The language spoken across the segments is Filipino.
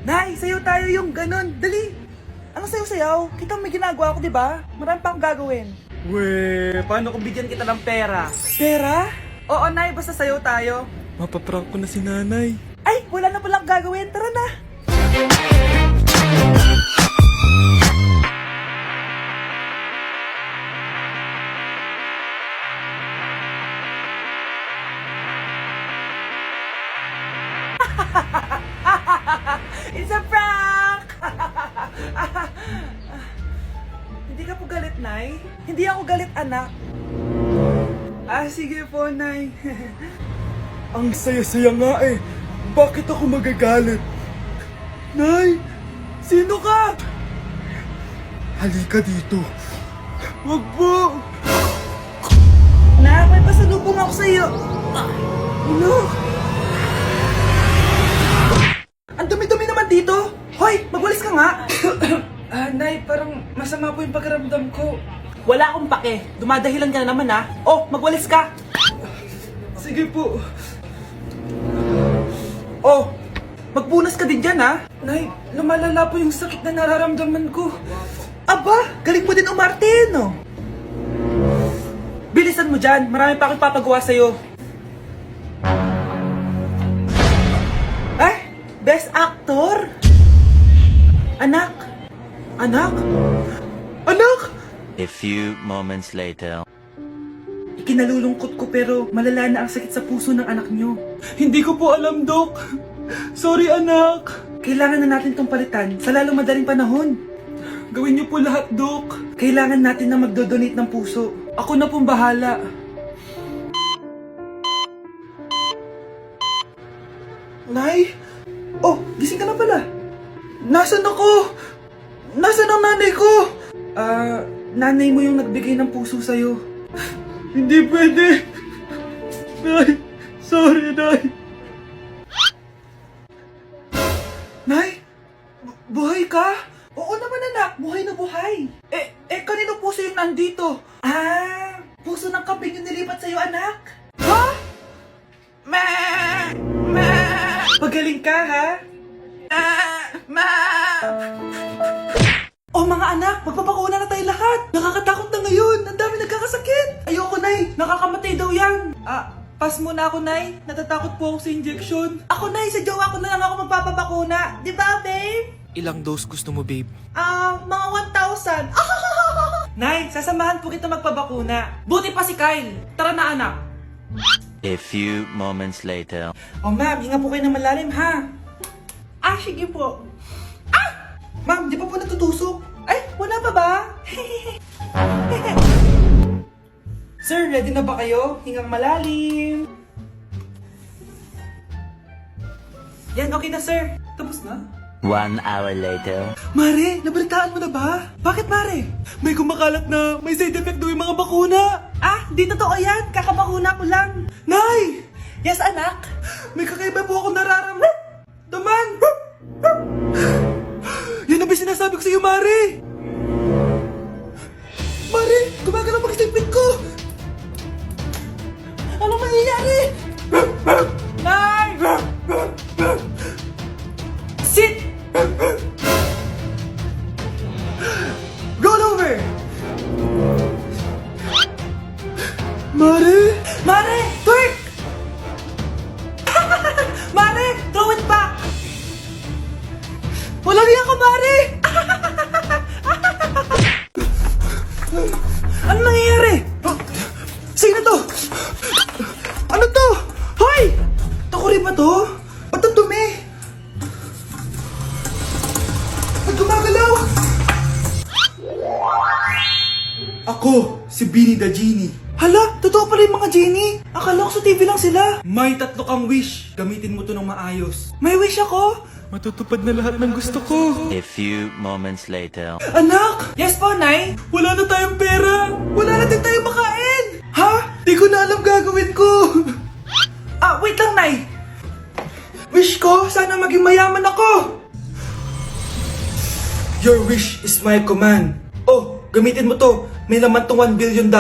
Nay, sayo tayo yung ganun. Dali. Ano sayo-sayaw? Kita may ginagawa ako, di ba? Marami pa akong gagawin. Weh, paano kung bigyan kita ng pera? Pera? Oo, Nay. Basta sayo tayo. Mapaprank ko na si nanay. Ay, wala na palang gagawin. Tara na. It's a prank! Hindi ka po galit, Nay? Hindi ako galit, anak. Sige po, Nay. Ang saya-saya nga eh. Bakit ako magagalit? Nay, sino ka? Halika dito. Wag po. Nak, may pasalubong ako sa'yo. Ano? Ang dumi-dumi naman dito. Hoy, magwalis ka nga. Nay, parang masama po yung pakiramdam ko. Wala akong pake. Dumadahilan ka na naman, ha? Oh, magwalis ka. Sige po. Oh, magpunas ka din dyan, ha? Nay, lumalala po yung sakit na nararamdaman ko. Aba, galing mo din umarte, no? Bilisan mo dyan. Marami pa akong papagawa sa'yo. Ay, best actor? Anak? Anak? Anak? A few moments later. Ikinalulungkot ko pero malala na ang sakit sa puso ng anak nyo. Hindi ko po alam, Dok. Sorry, anak. Kailangan na natin tong palitan sa lalong madaling panahon. Gawin niyo po lahat, Dok. Kailangan natin na magdodonate ng puso. Ako na pong bahala. Nay? Oh, gising ka na pala. Nasaan ako? Nasaan ang nanay ko? Nanay mo yung nagbigay ng puso sa'yo. Hindi pwede. Nay, sorry, Nay. Nay? Buhay ka? Oo naman anak, buhay na buhay. Kanino puso yung nandito? Puso ng kambing yung nilipat sa'yo anak. Ha? Ma! Ma! Pagaling ka ha? Oh mga anak, magpapakuna na tayo lahat. Nakakatakot na ngayon, ang dami nagkakasakit. Ayoko Nay, nakakamatay daw yan. Pass muna ako Nay, natatakot po ako sa injection. Ako Nay, sa jowa ko na lang ako magpapabakuna. Di ba babe? Ilang dose gusto mo, babe? Mga 1,000. Nay, sasamahan po kita magpabakuna. Buti pa si Kyle. Tara na anak. A few moments later. Oh ma'am, hinga po kayo ng malalim ha. Sige po. Ma'am, di pa po natutusok? Ay, wala pa ba? Sir, ready na ba kayo? Hingang malalim. Yan, okay na sir. Tapos na? 1 hour later. Mare, nabalitaan mo na ba? Bakit Mare? May kumakalat na may side effect daw yung mga bakuna. Di totoo yan. Kakabakuna ko lang. Nay! Yes, anak. May kakaiba po ako nararamdaman. Yan ang sinasabi ko sa iyo, Mare. Mare, gumagalaw pag-isipin ko. Ano mangyayari? Nay! Sit! Roll over. Mare! Mare! Twerk! Mare! Throw it back! Walang iya ka, Mare! Ano nangyayari? Sino to? Ano to? Hoy! Takuri ba to? Ba't ang dumi? Ba't gumagalaw? Ako, si Beanie the Genie. Hala, totoo pala yung mga genie. Akala ko sa TV lang sila. May 3 kang wish. Gamitin mo to ng maayos. May wish ako. Matutupad na lahat ng gusto ko. A few moments later. Anak! Yes po, Nay. Wala na tayong pera! Wala na din tayo makain. Ha? Di ko na alam gagawin ko! Wait lang, Nay. Wish ko, sana maging mayaman ako! Your wish is my command. Oh, gamitin mo to. May laman tong $1 billion.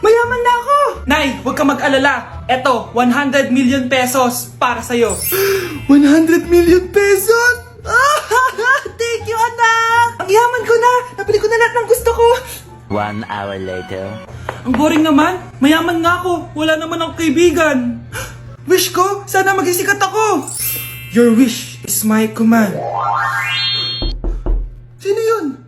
Mayaman na ako. Nay, huwag ka mag-alala. Eto, 100 million pesos para sa'yo. 100 million pesos? Thank you, anak! Ang yaman ko na! Nabili ko na lahat ng gusto ko! 1 hour later. Ang boring naman. Mayaman nga ako. Wala naman akong kaibigan. Wish ko, sana maging sikat ako. Your wish is my command. Sino yun?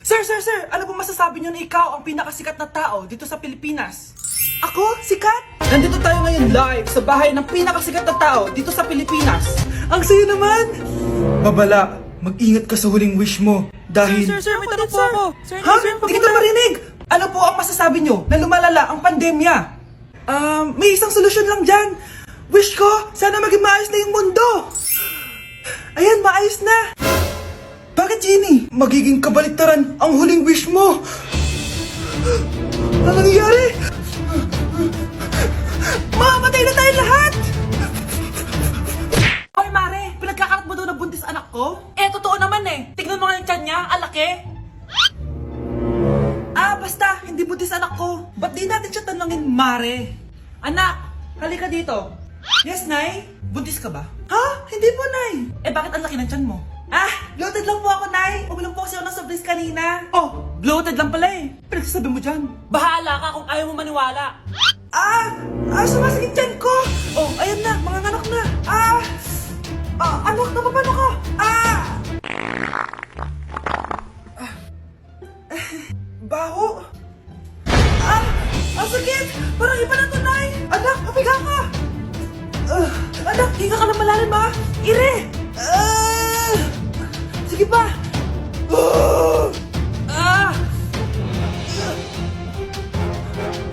Sir! Ano po masasabi niyo na ikaw ang pinakasikat na tao dito sa Pilipinas? Ako? Sikat? Nandito tayo ngayon live sa bahay ng pinakasikat na tao dito sa Pilipinas. Ang sayo naman! Babala, mag-ingat ka sa huling wish mo. Dahil... Sir, may tanong po ako. Ha? Hindi kita marinig! Ano po ang masasabi niyo na lumalala ang pandemya? May isang solusyon lang dyan. Wish ko, sana maging maayos na yung mundo. Ayan, maayos na. Bakit, Jenny? Magiging kabaliktaran ang huling wish mo. Ano nangyayari? Mamamatay na tayo lahat! Hoy, Mare! Pinagkakarat mo daw na buntis anak ko? Totoo naman eh. Tignan mo nga yung tiyan niya, alaki. Basta, hindi buntis anak ko. Ba't di natin siya tanongin, Mare? Anak, halika dito. Yes, Nay? Buntis ka ba? Ha? Hindi po, Nay. Bakit ang laki ng tiyan mo? Bloated lang po ako, Nay. Uminom po kasi ako ng sobris kanina. Oh, bloated lang pala eh. Pinagsasabi mo dyan. Bahala ka kung ayaw mo maniwala. Sumasakit tiyan ko. Oh, ayan na, mga anak na. Anak, napapano ka? Baho. Ang sakit. Parang iba na to, Nay. Anak, papiga ka. Anak, hinga ka na malalim, ha? Ire. Sige pa.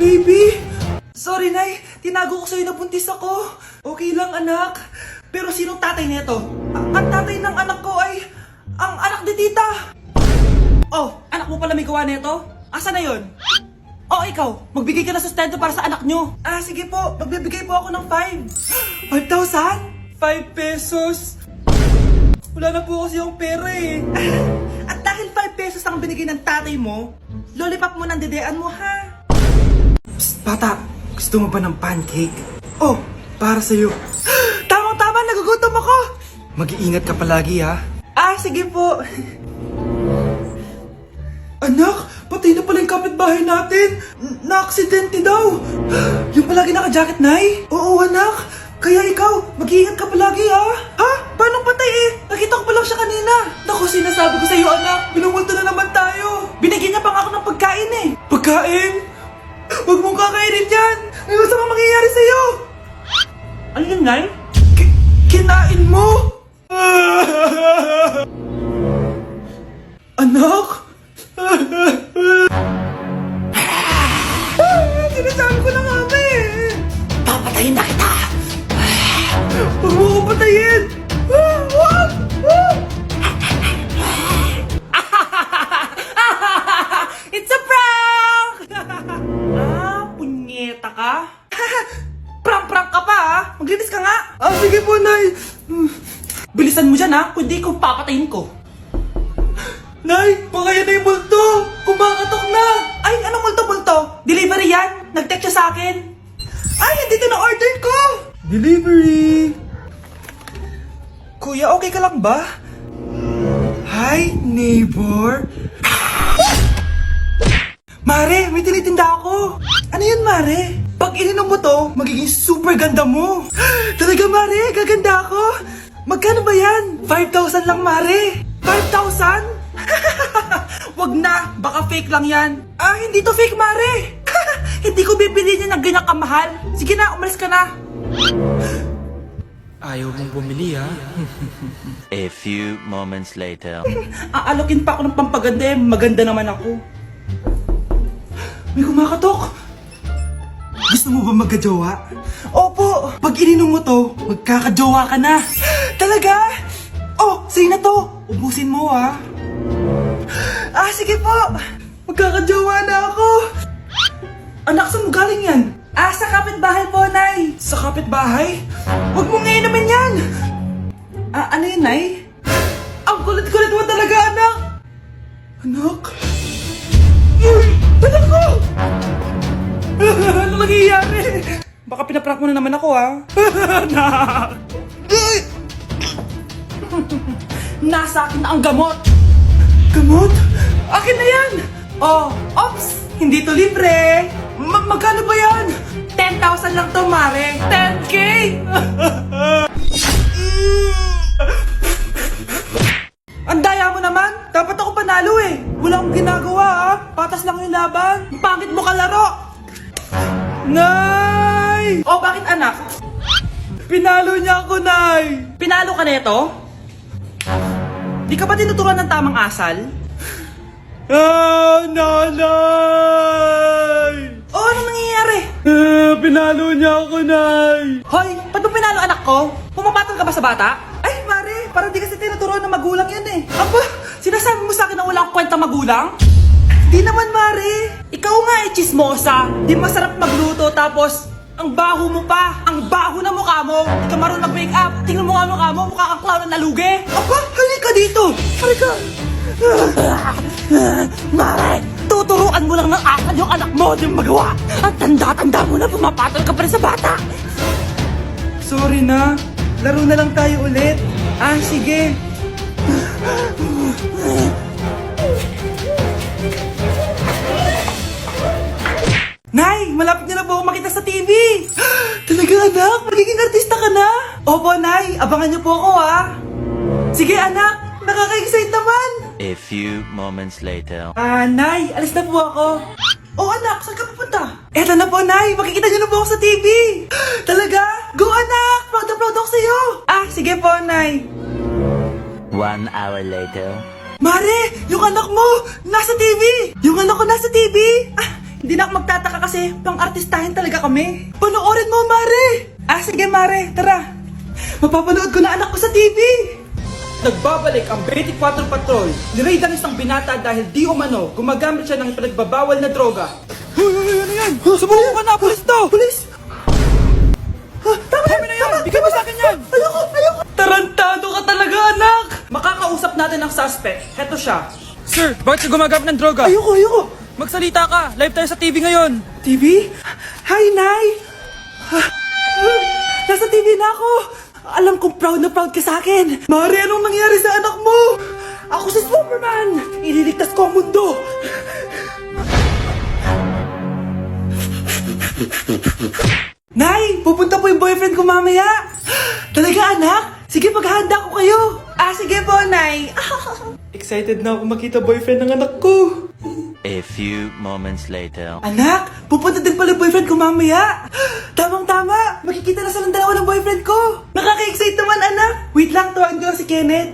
Baby! Sorry, Nay. Tinago ko sa'yo na buntis ako. Okay lang, anak. Pero sinong tatay nito? Ang tatay ng anak ko ay ang anak ni tita. Oh, anak mo pala may gawa nito? Asa na yon? Oh, ikaw. Magbigay ka na sustento para sa anak nyo. Sige po. Magbibigay po ako ng 5. 5,000? 5 pesos? Wala na po kasi yung pera eh. At dahil 5 pesos ang binigay ng tatay mo, lollipop mo ng dedean mo, ha? Psst, bata, gusto mo ba ng pancake? Oh, para sa'yo. Tamang-tama, nagugutom ako! Mag-iingat ka palagi, ha? Sige po. Anak, patay na pala yung kapitbahay natin. Na-aksidente daw. Yung palagi naka-jacket, Nay? Oo, anak. Kaya ikaw, mag-iingat ka palagi, ha? Ha? Paano patay eh? Nakita ko pa lang siya kanina. Naku, sinasabi ko sa'yo, anak. Binumulto na naman tayo. Binigyan niya pa nga ako ng pagkain eh. Pagkain? Huwag mong kakainin yan. May masamang mangyayari sa'yo. Ano yun, Nay? Kinain mo? Anak? Sinasabi ko na nga ba eh. Papatayin na kita. Huwag mo ko patayin. It's a prank! Punyeta ka? Prank-prank ka pa, ha? Maglinis ka nga. Sige po, Nay. Bilisan mo dyan, ha? Kundi ko papatayin ko. Nay, baka yan na yung multo. Kumakatok na. Ay, anong multo-multo? Delivery yan? Nag-text siya sa akin. Ay, andito na order ko! Delivery. Kuya, okay ka lang ba? Hi, neighbor. Mare, may tinitinda ako. Ano yun, Mare? Pag ininom mo to, magiging super ganda mo. Talaga, Mare? Gaganda ako? Magkano ba yan? 5,000 lang, Mare. 5,000? Wag na, baka fake lang yan. Hindi to fake, Mare. Hindi ko bibili niya ng ganyan kamahal. Sige na, umalis ka na. Ayaw mong bumili, ha? A few moments later. Aalokin pa ako ng pampaganda eh. Maganda naman ako. May kumakatok. Gusto mo ba magkajowa? Opo, Pag ininom mo to, magkakajowa ka na. talaga? Oh, sa'yo na to. Ubusin mo, ha? Sige po. Magkakajowa na ako. Anak, saan mo galing yan? Sa kapitbahay po, Nay. Sa kapitbahay? Huwag mong inumin yan. Ano yun, Nay? Ang kulit-kulit mo talaga, anak. Anak? Anak ko! Ano nangyayari? nangyayari? Baka pinaprank mo na naman ako, ha? Anak! Nasa akin na ang gamot! Gamot? Akin na yan! Oh, ops! Hindi to libre! Magkano ba yan? 10,000 lang to, Mare! 10K! Ang daya mo naman! Dapat ako panalo eh! Wala akong ginagawa ha! Patas lang yung laban! Ang pangit mo kalaro! Nay! Oh, bakit anak? Pinalo niya ako, Nay! Pinalo ka neto? Di ka ba tinuturuan ng tamang asal? Ah, nanay! Oh, ano nangyayari? Pinalo niya ako, Nay! Hoy, ba't mo pinalo anak ko? Pumapatol ka ba sa bata? Ay, Mare, parang di kasi tinuturuan ng magulang yan eh. Aba! Sinasabi mo sa akin na wala akong kwenta magulang? Di naman, Mare. Ikaw nga eh, chismosa. Di masarap magluto tapos ang baho mo pa. Ang baho na mukha mo. Di ka marunong mag-make up. Tingnan mo nga mukha mo. Mukha kang clown na nalugi. Aba! Halika dito! Halika! Mare, tuturuan mo lang ng asal yung anak mo. Di mo magawa. Ang tanda-tanda mo na pumapatol ka pa rin sa bata. Sorry na. Laro na lang tayo ulit. Ah, sige. Nay, malapit na po ako makita sa TV. Talaga anak? Magiging artista ka na? Opo, Nay. Abangan niyo po ako, ha? Sige, anak. Nakaka-excite naman. A few moments later. Ah, Nay. Alis na po ako. Oh, anak. Saan ka pupunta? Eto na po, Nay. Makikita niyo na po ako sa TV. Talaga? Go, anak. Proud na proud ako sa'yo. Ah, sige po, Nay. 1 hour later. Mare, yung anak mo, nasa TV! Yung anak ko nasa TV! Ah, hindi na ako magtataka kasi pang-artistahin talaga kami. Panoorin mo, Mare! Ah, sige, Mare, tara. Mapapanood ko na anak ko sa TV! Nagbabalik ang 24 Patrol. Niraid ang isang binata dahil di umano gumagamit siya ng pinagbabawal na droga. Hoy, ano yan? Sumuko ka na, pulis to! Pulis! Tama na yan! Bigyan mo sa akin yan! Ayoko! Tarantado ka talaga, anak! Makakausap natin ang suspect. Heto siya. Sir, bakit ka gumagamit ng droga? Ayoko! Magsalita ka! Live tayo sa TV ngayon! TV? Hi, Nay! Nasa TV na ako! Alam kong proud na proud ka sa akin! Mari, anong nangyari sa anak mo? Ako si Superman! Ililigtas ko ang mundo! Nay! Pupunta po yung boyfriend ko mamaya! Talaga, anak? Sige, paghahanda ko kayo! Ah, sige po, Nay! Excited na ako makita boyfriend ng anak ko! A few moments later. Anak, pupunta din pala yung boyfriend ko mamaya. Tamang-tama, makikita na silang dalawa ng boyfriend ko. Nakaka-excite naman, anak. Wait lang, tuwaan ko lang si Kenneth.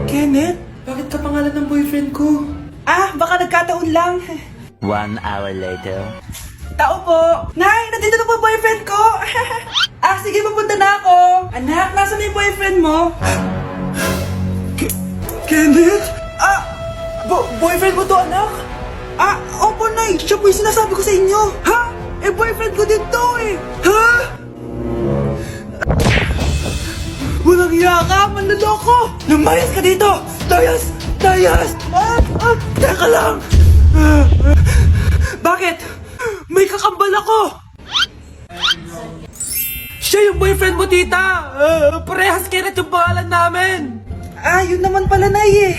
Kenneth? Bakit ka pangalan ng boyfriend ko? Ah, baka nagkataon lang. 1 hour later. Tao po. Nay, nandito na po ang boyfriend ko. Ah, sige, pupunta na ako. Anak, nasa na yung boyfriend mo? Kenneth? Ah, boyfriend mo to, anak? Ah, opo, Nay. Siya po yung sinasabi ko sa inyo. Ha? Eh, boyfriend ko din to eh. Ha? Walang iya ka, manloloko. Lumayas ka dito. Layas! Layas! Teka lang. Bakit? May kakambal ako. Siya yung boyfriend mo, tita. Parehas Kenneth yung pangalan namin. Ah, yun naman pala, Nay eh.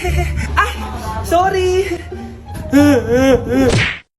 Ay, sorry.